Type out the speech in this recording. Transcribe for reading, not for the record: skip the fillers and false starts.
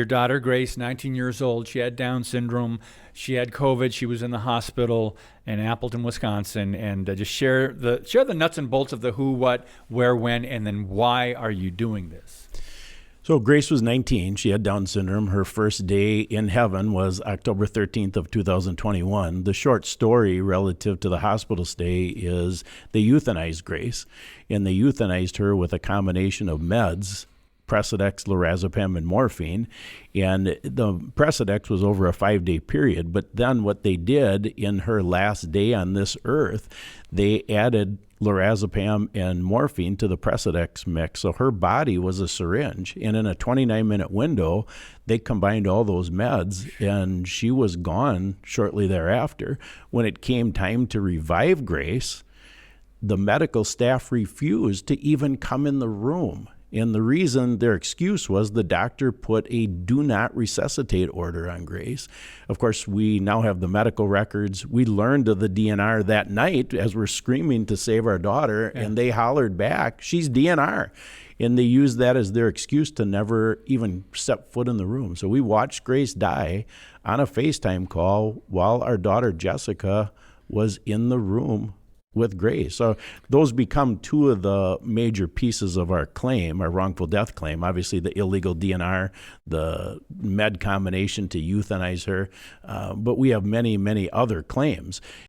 Your daughter, Grace, 19 years old, she had Down syndrome. She had COVID. She was in the hospital in Appleton, Wisconsin. And just share the nuts and bolts of the who, what, where, when, and then why are you doing this? So Grace was 19. She had Down syndrome. Her first day in heaven was October 13th of 2021. The short story relative to the hospital stay is they euthanized Grace, and they euthanized her with a combination of meds, Precedex, lorazepam, and morphine. And the Precedex was over a 5-day period. But then what they did in her last day on this earth, they added lorazepam and morphine to the Precedex mix. So her body was a syringe. And in a 29-minute window, they combined all those meds, and she was gone shortly thereafter. When it came time to revive Grace, the medical staff refused to even come in the room. And the reason, their excuse was the doctor put a do not resuscitate order on Grace. Of course, we now have the medical records. We learned of the DNR that night as we're screaming to save our daughter, and they hollered back, she's DNR. And they used that as their excuse to never even step foot in the room. So we watched Grace die on a FaceTime call while our daughter Jessica was in the room with Grace. So those become two of the major pieces of our claim, our wrongful death claim. Obviously, the illegal DNR, the med combination to euthanize her, but we have many, many other claims.